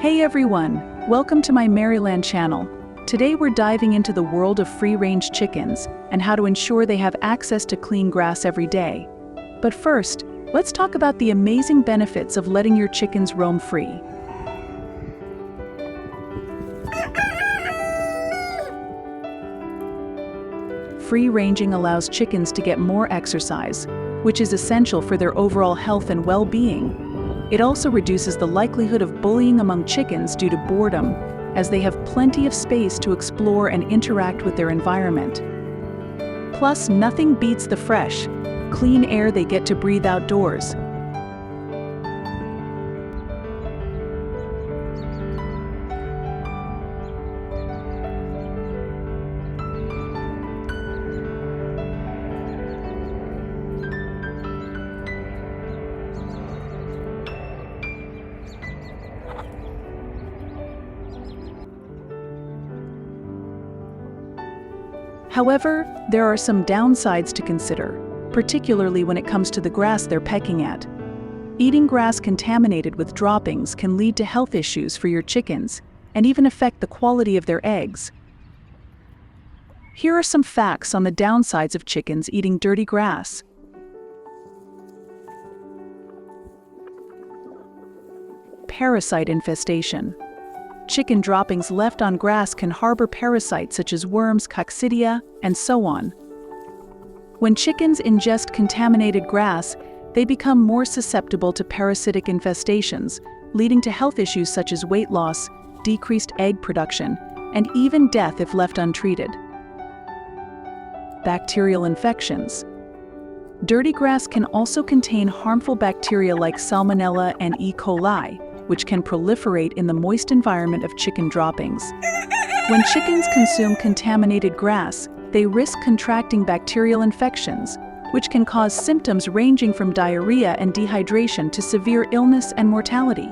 Hey everyone, welcome to my MerryLand channel. Today we're diving into the world of free-range chickens and how to ensure they have access to clean grass every day. But first, let's talk about the amazing benefits of letting your chickens roam free. Free-ranging allows chickens to get more exercise, which is essential for their overall health and well-being. It also reduces the likelihood of bullying among chickens due to boredom, as they have plenty of space to explore and interact with their environment. Plus, nothing beats the fresh, clean air they get to breathe outdoors. However, there are some downsides to consider, particularly when it comes to the grass they're pecking at. Eating grass contaminated with droppings can lead to health issues for your chickens and even affect the quality of their eggs. Here are some facts on the downsides of chickens eating dirty grass. Parasite infestation. Chicken droppings left on grass can harbor parasites such as worms, coccidia, and so on. When chickens ingest contaminated grass, they become more susceptible to parasitic infestations, leading to health issues such as weight loss, decreased egg production, and even death if left untreated. Bacterial infections. Dirty grass can also contain harmful bacteria like Salmonella and E. coli, which can proliferate in the moist environment of chicken droppings. When chickens consume contaminated grass, they risk contracting bacterial infections, which can cause symptoms ranging from diarrhea and dehydration to severe illness and mortality.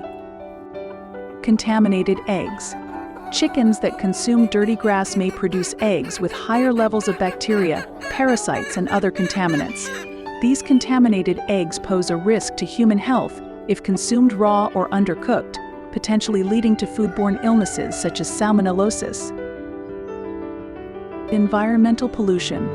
Contaminated eggs. Chickens that consume dirty grass may produce eggs with higher levels of bacteria, parasites, and other contaminants. These contaminated eggs pose a risk to human health if consumed raw or undercooked, potentially leading to foodborne illnesses such as salmonellosis. Environmental pollution.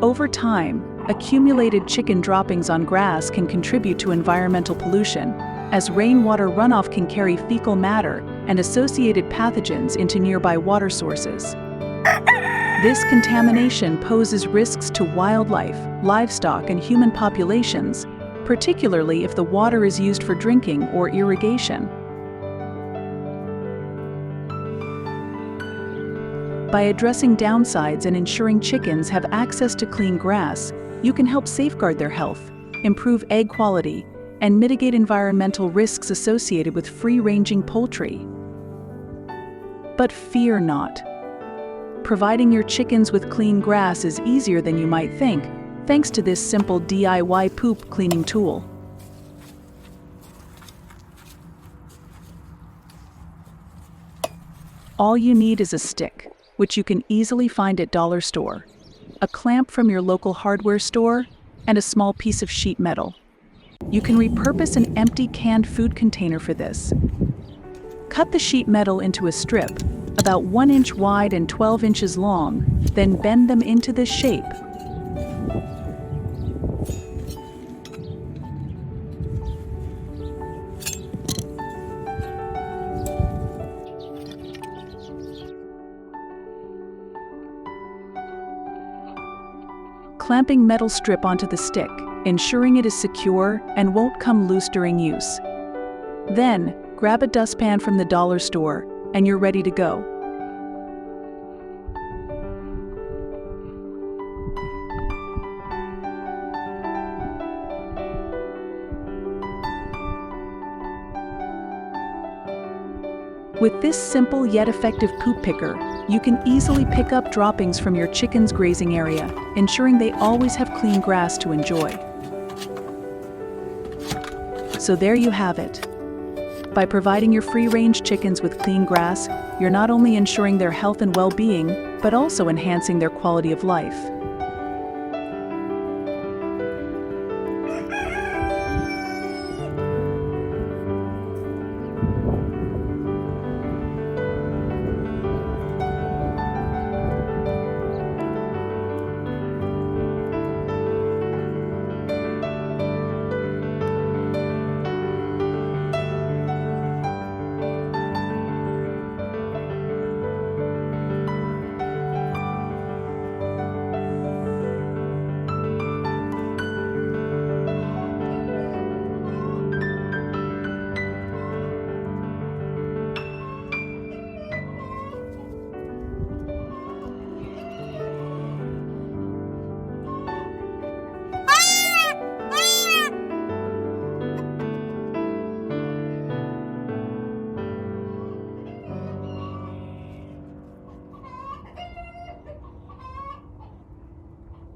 Over time, accumulated chicken droppings on grass can contribute to environmental pollution, as rainwater runoff can carry fecal matter and associated pathogens into nearby water sources. This contamination poses risks to wildlife, livestock, and human populations, particularly if the water is used for drinking or irrigation. By addressing downsides and ensuring chickens have access to clean grass, you can help safeguard their health, improve egg quality, and mitigate environmental risks associated with free-ranging poultry. But fear not. Providing your chickens with clean grass is easier than you might think, thanks to this simple DIY poop cleaning tool. All you need is a stick, which you can easily find at dollar store, a clamp from your local hardware store, and a small piece of sheet metal. You can repurpose an empty canned food container for this. Cut the sheet metal into a strip, about 1 inch wide and 12 inches long, then bend them into this shape. Clamping metal strip onto the stick, ensuring it is secure and won't come loose during use. Then, grab a dustpan from the dollar store, and you're ready to go. With this simple yet effective poop picker, you can easily pick up droppings from your chicken's grazing area, ensuring they always have clean grass to enjoy. So there you have it. By providing your free-range chickens with clean grass, you're not only ensuring their health and well-being, but also enhancing their quality of life.